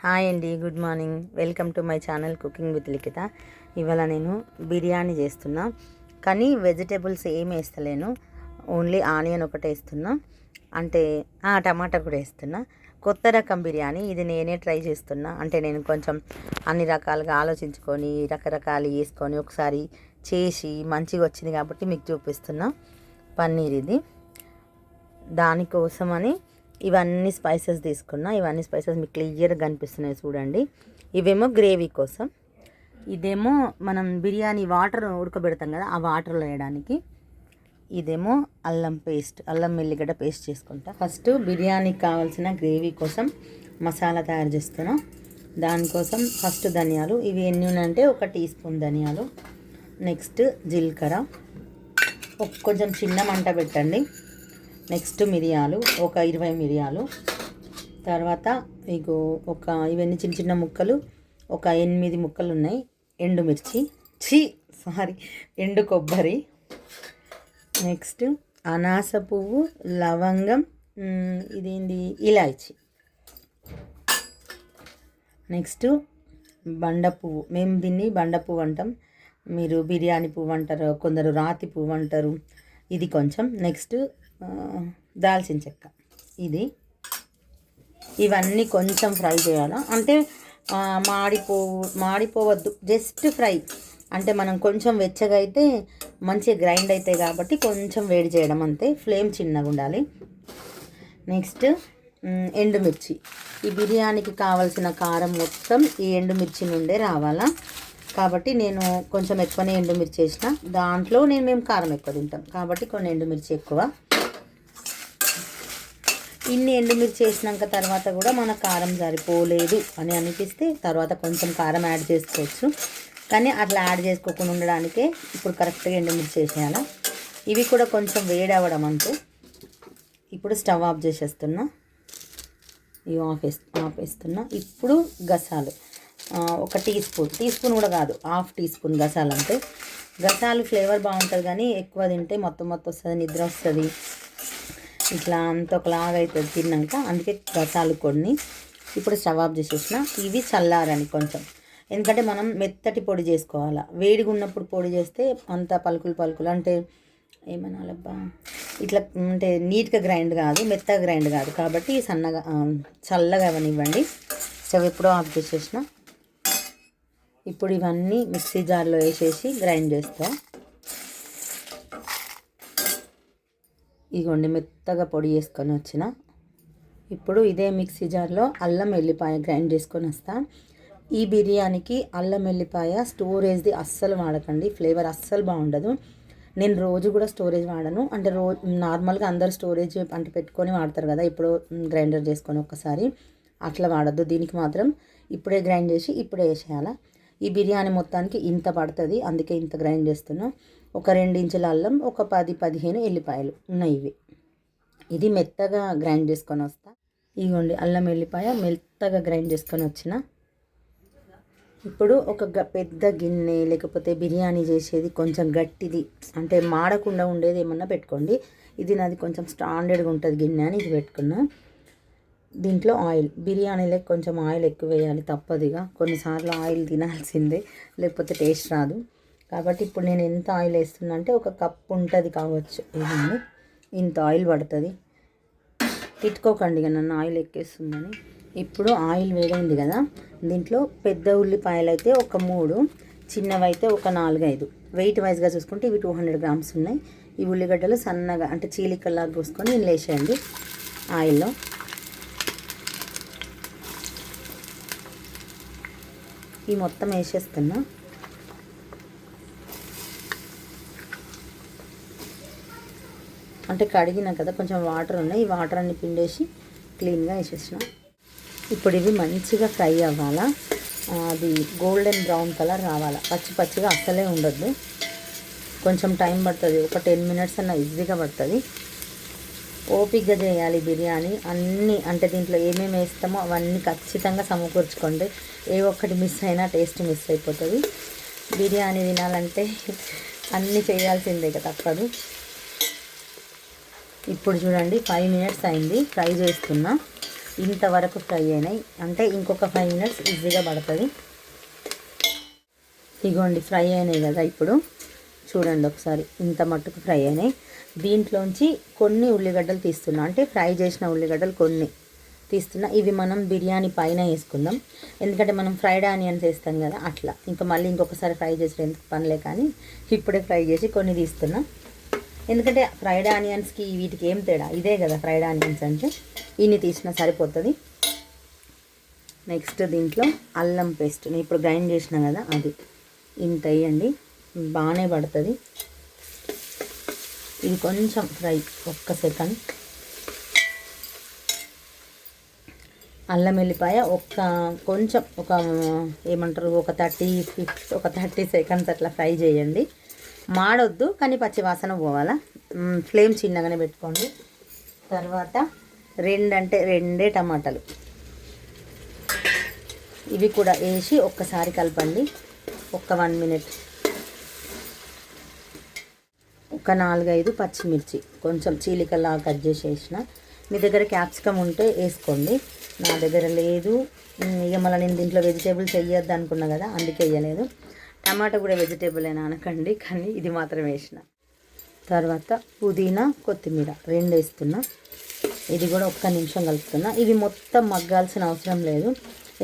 Hi అండి, good morning. Welcome to my channel cooking with Likhita. ఇవాళ నేను బిర్యానీ చేస్తున్నా, కానీ వెజిటేబుల్స్ ఏమి వేస్తలేను. ఓన్లీ ఆనియన్ ఒకటే వేస్తున్నా, అంటే టమాటా కూడా వేస్తున్నా. కొత్త రకం బిర్యానీ ఇది, నేనే ట్రై చేస్తున్నా. అంటే నేను కొంచెం అన్ని రకాలుగా ఆలోచించుకొని రకరకాలు వేసుకొని ఒకసారి చేసి మంచిగా వచ్చింది కాబట్టి మీకు చూపిస్తున్నా. పన్నీర్ ఇది, దానికోసమని ఇవన్నీ స్పైసెస్ తీసుకున్నా. ఇవన్నీ స్పైసెస్ మీకు క్లియర్గా కనిపిస్తున్నాయి చూడండి. ఇవేమో గ్రేవీ కోసం, ఇదేమో మనం బిర్యానీ వాటర్ ఉడకబెడతాం కదా, ఆ వాటర్లో వేయడానికి. ఇదేమో అల్లం పేస్ట్, అల్లం వెల్లిగడ్డ పేస్ట్ చేసుకుంటా. ఫస్ట్ బిర్యానీకి కావాల్సిన గ్రేవీ కోసం మసాలా తయారు చేస్తున్నా. దానికోసం ఫస్ట్ ధనియాలు, ఇవి ఎన్ని ఉన్నాయంటే 1 టీ స్పూన్ ధనియాలు. నెక్స్ట్ జీలకర్ర, కొంచెం చిన్న మంట పెట్టండి. నెక్స్ట్ మిరియాలు, ఒక 20 మిరియాలు. తర్వాత మీకు ఇవన్నీ చిన్న చిన్న ముక్కలు, ఒక 8 ముక్కలు ఉన్నాయి. ఎండుమిర్చి, ఎండు కొబ్బరి. నెక్స్ట్ అనాస పువ్వు, లవంగం, ఇదేంది ఇలాచి. నెక్స్ట్ బండ పువ్వు, మేము దీన్ని బండ పువ్వు అంటాం, మీరు బిర్యానీ పువ్వు అంటారు, కొందరు రాతి పువ్వు అంటారు. ఇది కొంచెం. నెక్స్ట్ దాల్చిన చెక్క. ఇవన్నీ కొంచెం ఫ్రై చేయాలా, అంటే మాడిపోవద్దు, జస్ట్ ఫ్రై. అంటే మనం కొంచెం వెచ్చగా అయితే మంచిగా గ్రైండ్ అవుతాయి కాబట్టి కొంచెం వేడి చేయడం అంతే. ఫ్లేమ్ చిన్నగా ఉండాలి. నెక్స్ట్ ఎండుమిర్చి. ఈ బిర్యానీకి కావాల్సిన కారం మొత్తం ఈ ఎండుమిర్చి నుండే రావాలా, కాబట్టి నేను కొంచెం ఎక్కువనే ఎండుమిర్చి వేసిన. దాంట్లో మేము కారం ఎక్కువ తింటాం కాబట్టి కొన్ని ఎండుమిర్చి ఎక్కువ. ఇన్ని ఎండుమిర్చి వేసినాక తర్వాత కూడా మన కారం సరిపోలేదు అని అనిపిస్తే తర్వాత కొంచెం కారం యాడ్ చేసుకోవచ్చు, కానీ అట్లా యాడ్ చేసుకోకుండా ఉండడానికే ఇప్పుడు కరెక్ట్గా ఎండుమిర్చి వేసేయాలి. ఇవి కూడా కొంచెం వేడి అవ్వడం అంటూ. ఇప్పుడు స్టవ్ ఆఫ్ చేసేస్తున్నా, ఇవి ఆపేస్తున్నా. ఇప్పుడు గసాలు, 1 టీ స్పూన్ కూడా కాదు, 1/2 టీ స్పూన్ గసాలు. అంటే గసాలు ఫ్లేవర్ బాగుంటుంది, కానీ ఎక్కువ తింటే మొత్తం వస్తుంది, నిద్ర వస్తుంది, ఇట్లా అంత ఒకలాగా అవుతుంది తిన్నాక. అందుకే గసాలు కొన్ని. ఇప్పుడు స్టవ్ ఆఫ్ చేసేసిన. ఇవి చల్లారని కొంచెం, ఎందుకంటే మనం మెత్తటి పొడి చేసుకోవాలి. వేడిగా ఉన్నప్పుడు పొడి చేస్తే అంత పలుకులు అంటే ఏమనాలబ్బా, ఇట్లా అంటే నీట్గా గ్రైండ్ కాదు, మెత్తగా గ్రైండ్ కాదు, కాబట్టి సన్నగా చల్లగా అవనివ్వండి. స్టవ్ ఎప్పుడో ఆఫ్ చేసేసిన. ఇప్పుడు ఇవన్నీ మిక్సీ జార్లో వేసేసి గ్రైండ్ చేస్తా. ఇగోండి మెత్తగా పొడి చేసుకొని వచ్చిన. ఇప్పుడు ఇదే మిక్సీ జార్లో అల్లం వెల్లిపాయ గ్రైండ్ చేసుకొని వస్తా. ఈ బిర్యానీకి అల్లం వెల్లిపాయ స్టోరేజ్ది అస్సలు వాడకండి, ఫ్లేవర్ అస్సలు బాగుండదు. నేను రోజు కూడా స్టోరేజ్ వాడను, అంటే నార్మల్గా అందరు స్టోరేజ్ అంటే పెట్టుకొని వాడతారు కదా, ఇప్పుడు గ్రైండర్ చేసుకొని ఒక్కసారి అట్లా వాడద్దు. దీనికి మాత్రం ఇప్పుడే గ్రైండ్ చేసి ఇప్పుడే వేసేయాలా. ఈ బిర్యానీ మొత్తానికి ఇంత పడుతుంది, అందుకే ఇంత గ్రైండ్ చేస్తున్నా. ఒక 2 ఇంచుల అల్లం, ఒక 10-15 ఎల్లిపాయలు ఉన్నాయి. ఇది మెత్తగా గ్రైండ్ చేసుకొని వస్తా. ఇగోండి అల్లం వెల్లిపాయ మెత్తగా గ్రైండ్ చేసుకొని వచ్చిన. ఇప్పుడు ఒక పెద్ద గిన్నె, లేకపోతే బిర్యానీ చేసేది కొంచెం గట్టిది, అంటే మాడకుండా ఉండేది ఏమన్నా పెట్టుకోండి. ఇది నాది కొంచెం స్టాండర్డ్గా ఉంటుంది గిన్నె అని ఇది పెట్టుకున్నా. దీంట్లో ఆయిల్, బిర్యానీలోకి కొంచెం ఆయిల్ ఎక్కువ వేయాలి తప్పదుగా, కొన్నిసార్లు ఆయిల్ తినాల్సిందే, లేకపోతే టేస్ట్ రాదు. కాబట్టి ఇప్పుడు నేను ఎంత ఆయిల్ వేస్తున్నా అంటే 1 కప్పు ఉంటుంది కావచ్చు, ఇవన్నీ ఇంత ఆయిల్ పడుతుంది. తిట్టుకోకండి నన్ను ఆయిల్ ఎక్కేస్తుందని. ఇప్పుడు ఆయిల్ వేడైంది కదా, దీంట్లో పెద్ద ఉల్లిపాయలు అయితే ఒక 3, చిన్నవి అయితే ఒక 4-5, వెయిట్ వైజ్గా చూసుకుంటే ఇవి 200 గ్రామ్స్ ఉన్నాయి. ఈ ఉల్లిగడ్డలు సన్నగా అంటే చీలికల్లాగా కోసుకొని ఇందులో వేసేయండి ఆయిల్లో. ఈ మొత్తం వేసేస్తున్నా. అంటే కడిగినా కదా, కొంచెం వాటర్ ఉన్నాయి, ఈ వాటర్ అన్ని పిండేసి క్లీన్గా వేసేసిన. ఇప్పుడు ఇవి మంచిగా ఫ్రై అవ్వాలా, అది గోల్డెన్ బ్రౌన్ కలర్ రావాలా, పచ్చిగా అస్సలే ఉండద్దు. కొంచెం టైం పడుతుంది, ఒక 10 మినిట్స్ అన్న ఈజీగా పడుతుంది. ఓపిక్గా చేయాలి బిర్యానీ. అన్నీ అంటే దీంట్లో ఏమేమి వేస్తామో అవన్నీ ఖచ్చితంగా సమకూర్చుకోండి. ఏ ఒక్కటి మిస్ అయినా టేస్ట్ మిస్ అయిపోతుంది. బిర్యానీ తినాలంటే అన్నీ చేయాల్సిందే కదా, తప్పదు. ఇప్పుడు చూడండి 5 మినిట్స్ అయింది ఫ్రై చేస్తున్నా. ఇంతవరకు ఫ్రై అయినాయి. అంటే ఇంకొక 5 మినిట్స్ ఈజీగా పడుతుంది. ఇగోండి ఫ్రై అయినాయి కదా. ఇప్పుడు చూడండి ఒకసారి, ఇంత మట్టుకు ఫ్రై అయినాయి. దీంట్లోంచి కొన్ని ఉల్లిగడ్డలు తీస్తున్నా, అంటే ఫ్రై చేసిన ఉల్లిగడ్డలు కొన్ని తీస్తున్నా. ఇవి మనం బిర్యానీ పైన వేసుకుందాం, ఎందుకంటే మనం ఫ్రైడ్ ఆనియన్స్ వేస్తాం కదా అట్లా. ఇంకా మళ్ళీ ఇంకొకసారి ఫ్రై చేసే ఎందుకు పనిలే, కానీ ఇప్పుడే ఫ్రై చేసి కొన్ని తీస్తున్నా. ఎందుకంటే ఫ్రైడ్ ఆనియన్స్కి వీటికి ఏం తేడా, ఇదే కదా ఫ్రైడ్ ఆనియన్స్ అంటే. ఇన్ని తీసినా సరిపోతుంది. నెక్స్ట్ దీంట్లో అల్లం పేస్ట్ నేను ఇప్పుడు గ్రైండ్ చేసిన కదా, అది ఇంత వేయండి, బాగానే పడుతుంది. ఇది కొంచెం ఫ్రై, ఒక్క సెకండ్. అల్లం వెల్లిపాయ కొంచెం ఏమంటారు, ఒక 30 సెకండ్స్ అట్లా ఫ్రై చేయండి. మాడొద్దు, కానీ పచ్చి వాసన పోవాలా. ఫ్లేమ్ చిన్నగానే పెట్టుకోండి. తర్వాత 2 టమాటాలు, ఇవి కూడా వేసి ఒక్కసారి కలపండి. ఒక 1 మినిట్. ఒక 4-5 పచ్చిమిర్చి కొంచెం చీలికల్లా కట్ చేసి వేసిన. మీ దగ్గర క్యాప్సికమ్ ఉంటే వేసుకోండి, నా దగ్గర లేదు. ఇక మళ్ళీ నేను దీంట్లో వెజిటేబుల్స్ వేయొద్దు అనుకున్నా కదా, అందుకే వేయలేదు. టమాటా కూడా వెజిటేబుల్ అనకండి, కానీ ఇది మాత్రం వేసిన. తర్వాత పుదీనా కొత్తిమీర 2 వేస్తున్నా. ఇది కూడా 1 నిమిషం కలుపుతున్నా. ఇవి మొత్తం మగ్గాల్సిన అవసరం లేదు,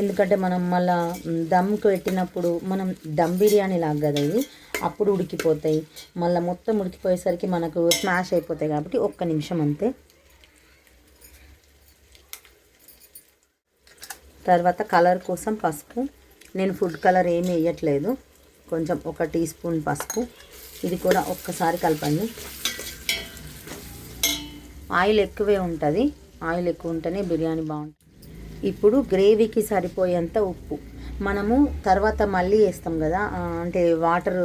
ఎందుకంటే మనం మళ్ళీ దమ్కి పెట్టినప్పుడు మనం దమ్ బిర్యానీ లాగా కదా ఇది, అప్పుడు ఉడికిపోతాయి. మళ్ళీ మొత్తం ఉడికిపోయేసరికి మనకు స్మాష్ అయిపోతాయి, కాబట్టి 1 నిమిషం అంతే. తర్వాత కలర్ కోసం పసుపు, నేను ఫుడ్ కలర్ ఏమీ వేయట్లేదు, కొంచెం 1 టీ స్పూన్ పసుపు. ఇది కూడా ఒక్కసారి కలపండి. ఆయిల్ ఎక్కువే ఉంటుంది, ఆయిల్ ఎక్కువ ఉంటేనే బిర్యానీ బాగుంటుంది. ఇప్పుడు గ్రేవీకి సరిపోయేంత ఉప్పు మనము తర్వాత మళ్ళీ వేస్తాం కదా, అంటే వాటర్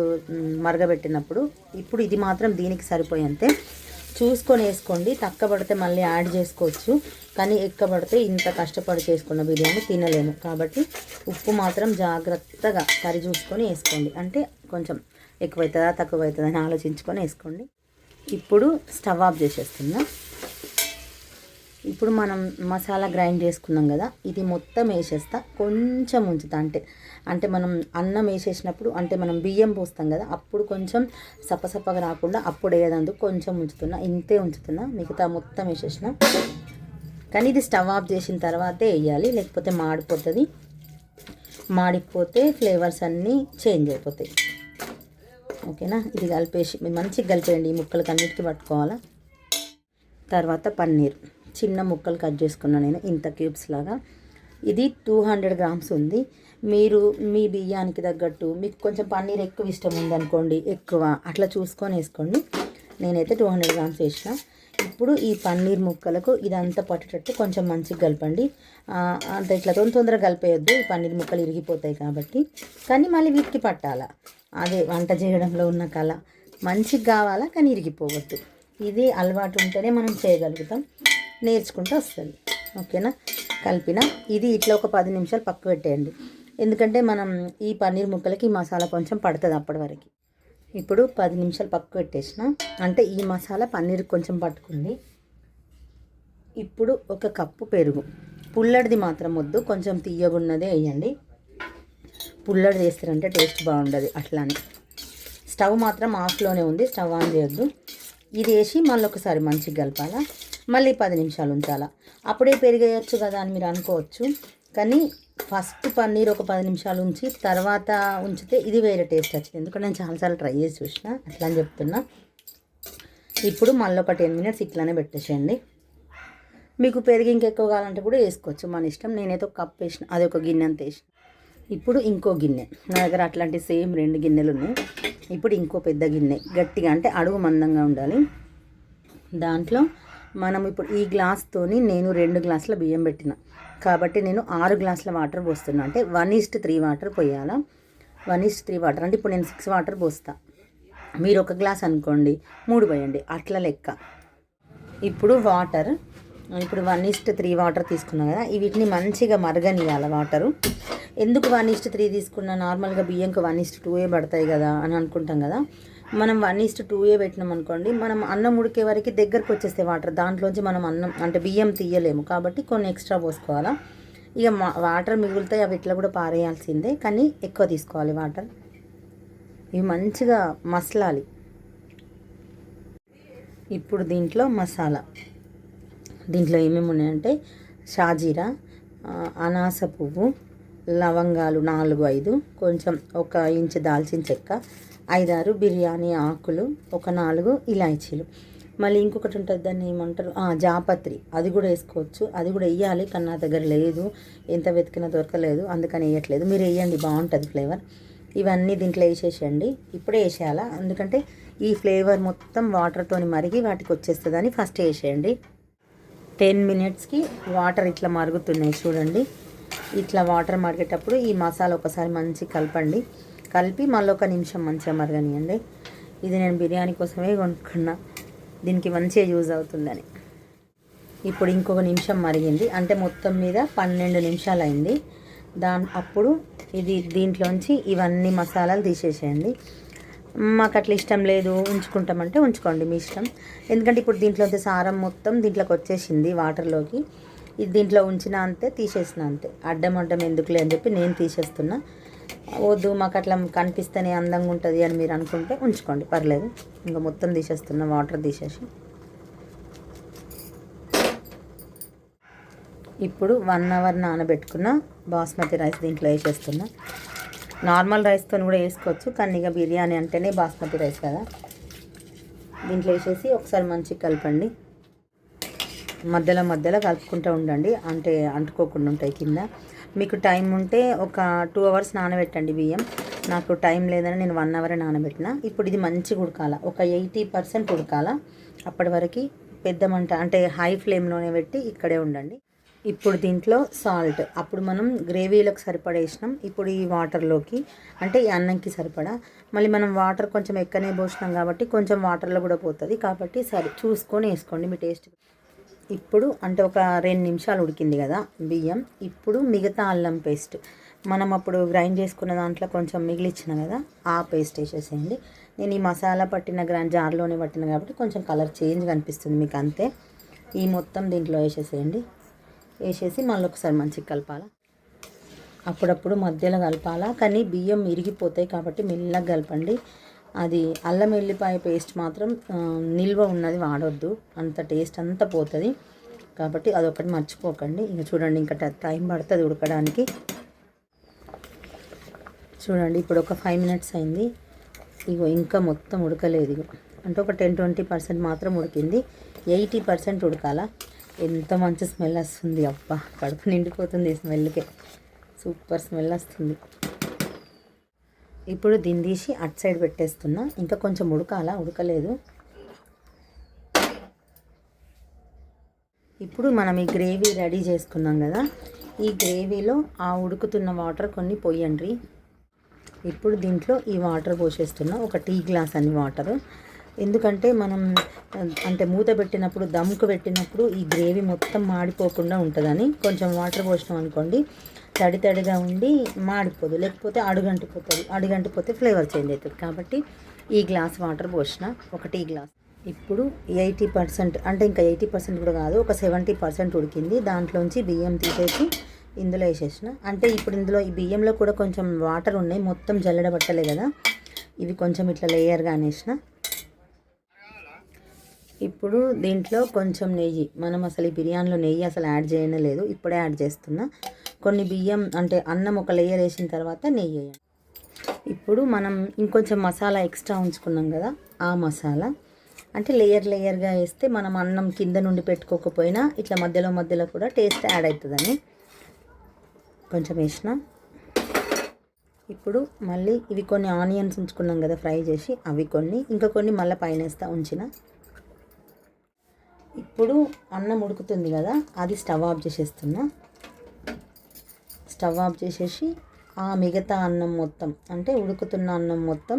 మరగబెట్టినప్పుడు. ఇప్పుడు ఇది మాత్రం దీనికి సరిపోయేంతే చూసుకొని వేసుకోండి. తక్కువ పడితే మళ్ళీ యాడ్ చేసుకోవచ్చు, కానీ ఎక్కువ పడితే ఇంత కష్టపడి చేసుకున్న బిర్యానీ తినలేము. కాబట్టి ఉప్పు మాత్రం జాగ్రత్తగా కరి చూసుకొని వేసుకోండి, అంటే కొంచెం ఎక్కువవుతుందా తక్కువ అవుతుందా అని ఆలోచించుకొని వేసుకోండి. ఇప్పుడు స్టవ్ ఆఫ్ చేసేస్తున్నా. ఇప్పుడు మనం మసాలా గ్రైండ్ చేసుకున్నాం కదా, ఇది మొత్తం వేసేస్తా. కొంచెం ఉంచుతా, అంటే మనం అన్నం వేసేసినప్పుడు, అంటే మనం బియ్యం పోస్తాం కదా, అప్పుడు కొంచెం సప్పసప్పగా రాకుండా అప్పుడు వేయదందుకు కొంచెం ఉంచుతున్నా. ఇంతే ఉంచుతున్నా, మిగతా మొత్తం వేసేసిన. కానీ ఇది స్టవ్ ఆఫ్ చేసిన తర్వాతే వేయాలి, లేకపోతే మాడిపోతుంది. మాడిపోతే ఫ్లేవర్స్ అన్నీ చేంజ్ అయిపోతాయి. ఓకేనా, ఇది కలిపేసి మంచిగా కలిపేయండి, ఈ ముక్కలకి అన్నిటికీ పట్టుకోవాలా. తర్వాత పన్నీర్ చిన్న ముక్కలు కట్ చేసుకున్నాను నేను, ఇంత క్యూబ్స్ లాగా. ఇది 200 గ్రామ్స్ ఉంది. మీరు మీ బియ్యానికి తగ్గట్టు, మీకు కొంచెం పన్నీర్ ఎక్కువ ఇష్టం ఉందనుకోండి, ఎక్కువ అట్లా చూసుకొని వేసుకోండి. నేనైతే 200 గ్రామ్స్ వేసిన. ఇప్పుడు ఈ పన్నీర్ ముక్కలకు ఇదంతా పట్టేటట్టు కొంచెం మంచిగా కలపండి. అంత ఇట్లా తొందరగా కలిపేయొద్దు, ఈ పన్నీర్ ముక్కలు ఇరిగిపోతాయి కాబట్టి. కానీ మళ్ళీ వీటికి పట్టాలా, అదే వంట చేయడంలో ఉన్న కళ. మంచిగా కావాలా, కానీ ఇరిగిపోవద్దు. ఇది అలవాటు ఉంటేనే మనం చేయగలుగుతాం, నేర్చుకుంటూ వస్తుంది. ఓకేనా, కలిపిన. ఇది ఇట్లా ఒక 10 నిమిషాలు పక్క పెట్టేయండి, ఎందుకంటే మనం ఈ పన్నీర్ ముక్కలకి ఈ మసాలా కొంచెం పడుతుంది అప్పటి వరకు. ఇప్పుడు 10 నిమిషాలు పక్క పెట్టేసిన, అంటే ఈ మసాలా పన్నీర్ కొంచెం పట్టుకుంది. ఇప్పుడు 1 కప్పు పెరుగు, పుల్లడిది మాత్రం వద్దు, కొంచెం తీయగున్నదే వేయండి. పుల్లడిది వేస్తారంటే టేస్ట్ బాగుండదు. అట్లానే స్టవ్ మాత్రం ఆఫ్లోనే ఉంది, స్టవ్ ఆన్ చేయొద్దు. ఇది వేసి మళ్ళీ ఒకసారి మంచిగా కలపాలా, మళ్ళీ 10 నిమిషాలు ఉంచాలా. అప్పుడే పెరిగేయచ్చు కదా అని మీరు అనుకోవచ్చు, కానీ ఫస్ట్ పన్నీర్ ఒక 10 నిమిషాలు ఉంచి తర్వాత ఉంచితే ఇది వేరే టేస్ట్ వచ్చింది. ఎందుకంటే నేను చాలాసార్లు ట్రై చేసి చూసిన, అట్లా అని చెప్తున్నా. ఇప్పుడు మళ్ళీ ఒక 10 మినిట్స్ ఇట్లానే పెట్టేసేయండి. మీకు పెరిగి ఇంకెక్కువ కావాలంటే కూడా వేసుకోవచ్చు, మన ఇష్టం. నేనైతే 1 కప్ వేసిన, అది ఒక గిన్నె అంత వేసిన. ఇప్పుడు ఇంకో గిన్నె, నా దగ్గర అట్లాంటి సేమ్ 2 గిన్నెలు ఉన్నాయి. ఇప్పుడు ఇంకో పెద్ద గిన్నె, గట్టిగా అంటే అడుగు మందంగా ఉండాలి. దాంట్లో మనం ఇప్పుడు ఈ గ్లాస్తోని నేను 2 గ్లాసుల బియ్యం పెట్టిన, కాబట్టి నేను 6 గ్లాసుల వాటర్ పోస్తున్నా. అంటే 1:3 వాటర్ పోయాలా. 1:3 వాటర్ అంటే ఇప్పుడు నేను 6 వాటర్ పోస్తా. మీరు 1 గ్లాస్ అనుకోండి, 3 పోయండి, అట్లా లెక్క. ఇప్పుడు వాటర్, ఇప్పుడు 1:3 వాటర్ తీసుకున్నా కదా, వీటిని మంచిగా మరగనియాలి వాటరు. ఎందుకు 1:3 తీసుకున్నా, నార్మల్గా బియ్యంకి 1:2 పడతాయి కదా అని అనుకుంటాం కదా, మనం 1:2 పెట్టినాం అనుకోండి, మనం అన్నం ఉడికే వరకు దగ్గరకు వచ్చేస్తే వాటర్ దాంట్లోంచి మనం అన్నం అంటే బియ్యం తీయలేము, కాబట్టి కొన్ని ఎక్స్ట్రా పోసుకోవాలా. ఇక వాటర్ మిగులుతాయి, అవి ఇట్లా కూడా పారేయాల్సిందే, కానీ ఎక్కువ తీసుకోవాలి వాటర్. ఇవి మంచిగా మసలాలి. ఇప్పుడు దీంట్లో మసాలా, దీంట్లో ఏమేమి ఉన్నాయంటే షాజీరా, అనాస పువ్వు, లవంగాలు 4-5, కొంచెం 1 ఇంచు దాల్చిన చెక్క, 5-6 బిర్యానీ ఆకులు, ఒక 4 ఇలాచీలు. మళ్ళీ ఇంకొకటి ఉంటుంది, దాన్ని ఏమంటారు, జాపత్రి, అది కూడా వేసుకోవచ్చు. అది కూడా వేయాలి, కానీ నా దగ్గర లేదు, ఎంత వెతికినా దొరకలేదు, అందుకని వేయట్లేదు. మీరు వేయండి, బాగుంటుంది ఫ్లేవర్. ఇవన్నీ దీంట్లో వేసేసేయండి. ఇప్పుడే వేసేయాలా, ఎందుకంటే ఈ ఫ్లేవర్ మొత్తం వాటర్తో మరిగి వాటికి వచ్చేస్తుందని ఫస్ట్ వేసేయండి. 10 మినిట్స్కి వాటర్ ఇట్లా మరుగుతున్నాయి చూడండి. ఇట్లా వాటర్ మరిగేటప్పుడు ఈ మసాలా ఒకసారి మంచి కలపండి. కలిపి మళ్ళీ 1 నిమిషం మంచిగా మరగనియండి. ఇది నేను బిర్యానీ కోసమే కొనుక్కున్నా, దీనికి మంచిగా యూజ్ అవుతుందని. ఇప్పుడు ఇంకొక నిమిషం మరిగింది, అంటే మొత్తం మీద 12 నిమిషాలు అయింది. అప్పుడు ఇది దీంట్లోంచి ఇవన్నీ మసాలాలు తీసేసేయండి. మాకు అట్లా ఇష్టం లేదు, ఉంచుకుంటామంటే ఉంచుకోండి, మీ ఇష్టం. ఎందుకంటే ఇప్పుడు దీంట్లో సారం మొత్తం దీంట్లోకి వచ్చేసింది వాటర్లోకి. ఇది దీంట్లో ఉంచిన అంతే, తీసేసిన అంతే. అడ్డం ఎందుకులే అని చెప్పి నేను తీసేస్తున్నా. వద్దు మాకు అట్లా కనిపిస్తేనే అందంగా ఉంటుంది అని మీరు అనుకుంటే ఉంచుకోండి, పర్లేదు. ఇంకా మొత్తం తీసేస్తున్నా, వాటర్ తీసేసి. ఇప్పుడు 1 అవర్ నానబెట్టుకున్న బాస్మతి రైస్ దీంట్లో వేసేస్తున్నా. నార్మల్ రైస్తో కూడా వేసుకోవచ్చు, కానీ ఇక బిర్యానీ అంటేనే బాస్మతి రైస్ కదా. దీంట్లో వేసేసి ఒకసారి మంచిగా కలపండి. మధ్యలో కలుపుకుంటూ ఉండండి, అంటే అంటుకోకుండా ఉంటాయి కింద. మీకు టైం ఉంటే ఒక 2 అవర్స్ నానబెట్టండి బియ్యం. నాకు టైం లేదని నేను 1 అవర్ నానబెట్టిన. ఇప్పుడు ఇది మంచిగా ఉడకాల, ఒక 80% ఉడకాల. అప్పటి వరకు పెద్ద మంట అంటే హై ఫ్లేమ్లోనే పెట్టి ఇక్కడే ఉండండి. ఇప్పుడు దీంట్లో సాల్ట్, అప్పుడు మనం గ్రేవీలోకి సరిపడేసినాం, ఇప్పుడు ఈ వాటర్లోకి అంటే ఈ అన్నంకి సరిపడా. మళ్ళీ మనం వాటర్ కొంచెం ఎక్కనే పోసినాం కాబట్టి కొంచెం వాటర్లో కూడా పోతుంది, కాబట్టి సరే చూసుకొని వేసుకోండి మీ టేస్ట్. ఇప్పుడు అంటే ఒక 2 నిమిషాలు ఉడికింది కదా బియ్యం. ఇప్పుడు మిగతా అల్లం పేస్ట్, మనం అప్పుడు గ్రైండ్ చేసుకున్న దాంట్లో కొంచెం మిగిలిచ్చిన కదా, ఆ పేస్ట్ వేసేసేయండి. నేను ఈ మసాలా పట్టిన జార్లోనే పట్టిన కాబట్టి కొంచెం కలర్ చేంజ్ కనిపిస్తుంది మీకు, అంతే. ఈ మొత్తం దీంట్లో వేసేసేయండి. వేసేసి మళ్ళీ ఒకసారి మంచిగా కలపాలా. అప్పుడప్పుడు మధ్యలో కలపాలా, కానీ బియ్యం ఇరిగిపోతాయి కాబట్టి మెల్లగా కలపండి. అది అల్లం వెల్లిపాయ పేస్ట్ మాత్రం నిల్వ ఉన్నది వాడొద్దు, అంత టేస్ట్ అంతా పోతుంది, కాబట్టి అదొకటి మర్చిపోకండి. ఇంకా చూడండి, ఇంకా టైం పడుతుంది ఉడకడానికి. చూడండి ఇప్పుడు ఒక 5 మినిట్స్ అయింది. ఇగో ఇంకా మొత్తం ఉడకలేదు, ఇగో అంటే ఒక 10-20% మాత్రం ఉడికింది. 80% ఉడకాల. ఎంత మంచి స్మెల్ వస్తుంది, అబ్బా కడుపు నిండిపోతుంది స్మెల్కే, సూపర్ స్మెల్ వస్తుంది. ఇప్పుడు దీన్ని తీసి అటు సైడ్ పెట్టేస్తున్నా, ఇంకా కొంచెం ఉడకలేదు. ఇప్పుడు మనం ఈ గ్రేవీ రెడీ చేసుకున్నాం కదా, ఈ గ్రేవీలో ఆ ఉడుకుతున్న వాటర్ కొన్ని పోయండి. ఇప్పుడు దీంట్లో ఈ వాటర్ పోసేస్తున్నా, ఒక టీ గ్లాస్ అని వాటర్. ఎందుకంటే మనం అంటే మూత పెట్టినప్పుడు, దమ్కు పెట్టినప్పుడు ఈ గ్రేవీ మొత్తం మాడిపోకుండా ఉంటుందని కొంచెం వాటర్ పోసినాం అనుకోండి, తడిగా ఉండి మాడిపోదు, లేకపోతే అడుగంటిపోతే ఫ్లేవర్ చేంజ్ అవుతుంది. కాబట్టి ఈ గ్లాస్ వాటర్ పోసిన, ఒక టీ గ్లాస్. ఇప్పుడు 80% అంటే ఇంకా 80% కూడా కాదు, ఒక 70% ఉడికింది. దాంట్లోంచి బియ్యం తీసేసి ఇందులో వేసేసిన. అంటే ఇప్పుడు ఇందులో ఈ బియ్యంలో కూడా కొంచెం వాటర్ ఉన్నాయి, మొత్తం జల్లెడబట్టలే కదా, ఇవి కొంచెం ఇట్లా లేయర్గా అనేసిన. ఇప్పుడు దీంట్లో కొంచెం నెయ్యి, మనం అసలు ఈ బిర్యానీలో నెయ్యి అసలు యాడ్ చేయనే లేదు, ఇప్పుడే యాడ్ చేస్తున్నా. కొన్ని బియ్యం అంటే అన్నం ఒక లేయర్ వేసిన తర్వాత నెయ్యి వేయండి. ఇప్పుడు మనం ఇంకొంచెం మసాలా ఎక్స్ట్రా ఉంచుకున్నాం కదా, ఆ మసాలా అంటే లేయర్గా వేస్తే మనం అన్నం కింద నుండి పెట్టుకోకపోయినా ఇట్లా మధ్యలో కూడా టేస్ట్ యాడ్ అవుతుందని కొంచెం వేసిన. ఇప్పుడు మళ్ళీ ఇవి కొన్ని ఆనియన్స్ ఉంచుకున్నాం కదా ఫ్రై చేసి, అవి ఇంకా కొన్ని మళ్ళీ పైన వేస్తా ఉంచిన. ఇప్పుడు అన్నం ఉడుకుతుంది కదా, అది స్టవ్ ఆఫ్ చేసేస్తున్నా. స్టవ్ ఆఫ్ చేసేసి ఆ మిగతా అన్నం మొత్తం అంటే ఉడుకుతున్న అన్నం మొత్తం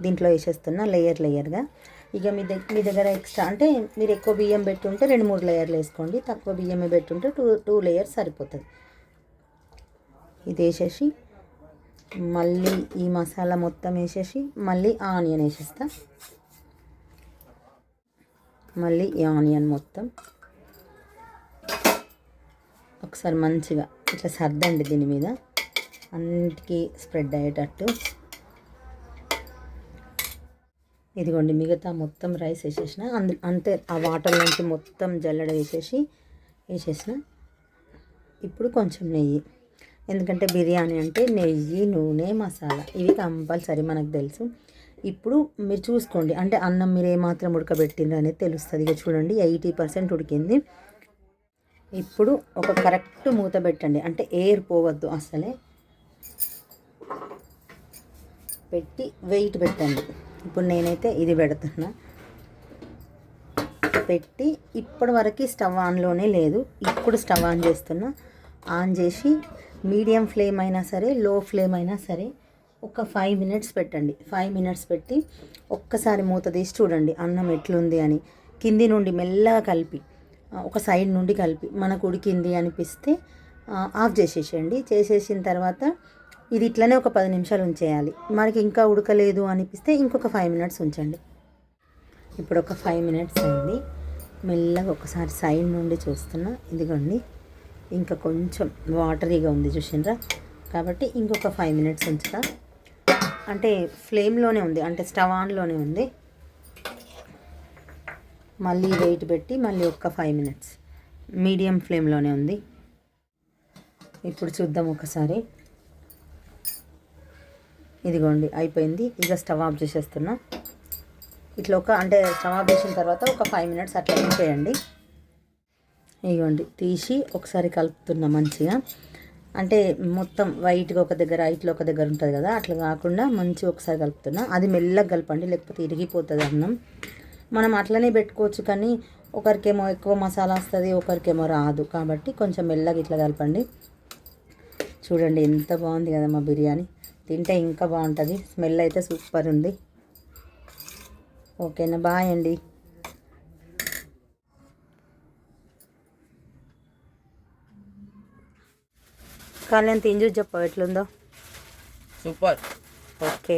దీంట్లో వేసేస్తున్నా లేయర్గా. ఇక మీ దగ్గర ఎక్స్ట్రా అంటే మీరు ఎక్కువ బియ్యం పెట్టుంటే 2-3 లేయర్లు వేసుకోండి, తక్కువ బియ్యమే పెట్టుంటే 2 లేయర్స్ సరిపోతుంది. ఇది వేసేసి మళ్ళీ ఈ మసాలా మొత్తం వేసేసి మళ్ళీ ఆనియన్ వేసేస్తా. మళ్ళీ ఈ ఆనియన్ మొత్తం ఒకసారి మంచిగా ఇట్లా సర్దండి, దీని మీద అన్నిటికీ స్ప్రెడ్ అయ్యేటట్టు. ఇదిగోండి మిగతా మొత్తం రైస్ వేసేసిన, అంతే ఆ వాటర్ నుంచి మొత్తం జల్లెడ వేసేసిన. ఇప్పుడు కొంచెం నెయ్యి, ఎందుకంటే బిర్యానీ అంటే నెయ్యి, నూనె, మసాలా ఇవి కంపల్సరీ మనకు తెలుసు. ఇప్పుడు మీరు చూసుకోండి, అంటే అన్నం మీరు ఏమాత్రం ఉడకబెట్టిండ్రు అనేది తెలుస్తుంది. ఇక చూడండి 80% ఉడికింది. ఇప్పుడు ఒక కరెక్ట్ మూత పెట్టండి, అంటే ఎయిర్ పోవద్దు అసలే. పెట్టి వెయిట్ పెట్టండి. ఇప్పుడు నేనైతే ఇది పెడుతున్నా. పెట్టి ఇప్పటి వరకు స్టవ్ ఆన్లోనే లేదు, ఇప్పుడు స్టవ్ ఆన్ చేస్తున్నా. ఆన్ చేసి మీడియం ఫ్లేమ్ అయినా సరే, లో ఫ్లేమ్ అయినా సరే ఒక 5 minutes పెట్టండి. 5 minutes పెట్టి ఒక్కసారి మూత తీసి చూడండి అన్నం ఎట్లుంది అని. కింది నుండి మెల్లగా కలిపి, ఒక సైడ్ నుండి కలిపి మనకు ఉడికింది అనిపిస్తే ఆఫ్ చేసేసేయండి. చేసేసిన తర్వాత ఇది ఇట్లనే ఒక 10 నిమిషాలు ఉంచేయాలి. మనకి ఇంకా ఉడకలేదు అనిపిస్తే ఇంకొక 5 minutes ఉంచండి. ఇప్పుడు ఒక 5 minutes అయింది. మెల్లగా ఒకసారి సైడ్ నుండి చూస్తున్నా. ఇదిగోండి ఇంకా కొంచెం వాటరీగా ఉంది చూసిండ్రా, కాబట్టి ఇంకొక 5 minutes ఉంచుతా. అంటే ఫ్లేమ్లోనే ఉంది, అంటే స్టవ్ ఆన్లోనే ఉంది. మళ్ళీ వెయిట్ పెట్టి మళ్ళీ ఒక 5 minutes మీడియం ఫ్లేమ్లోనే ఉంది. ఇప్పుడు చూద్దాం ఒకసారి. ఇదిగోండి అయిపోయింది. ఇక స్టవ్ ఆఫ్ చేసేస్తున్నా. ఇట్లా అంటే స్టవ్ ఆఫ్ చేసిన తర్వాత ఒక 5 minutes అట్లా ఉంచేయండి. ఇదిగోండి తీసి ఒకసారి కలుపుతున్నా మంచిగా. అంటే మొత్తం వైట్గా ఒక దగ్గర, ఇట్లా ఒక దగ్గర ఉంటుంది కదా, అట్లా కాకుండా మంచిగా ఒకసారి కలుపుతున్నా. అది మెల్లగా కలపండి, లేకపోతే ఇరిగిపోతుంది అన్నం. మనం అట్లనే పెట్టుకోవచ్చు, కానీ ఒకరికేమో ఎక్కువ మసాలా వస్తుంది, ఒకరికేమో రాదు. కాబట్టి కొంచెం మెల్లగా ఇట్లా కలపండి. చూడండి ఎంత బాగుంది కదా మా బిర్యానీ. తింటే ఇంకా బాగుంటుంది. స్మెల్ అయితే సూపర్ ఉంది. ఓకేనా, బాయ్ అండి. కానీ నేను తిని చూసి చెప్పు ఎట్లుందో. సూపర్. ఓకే.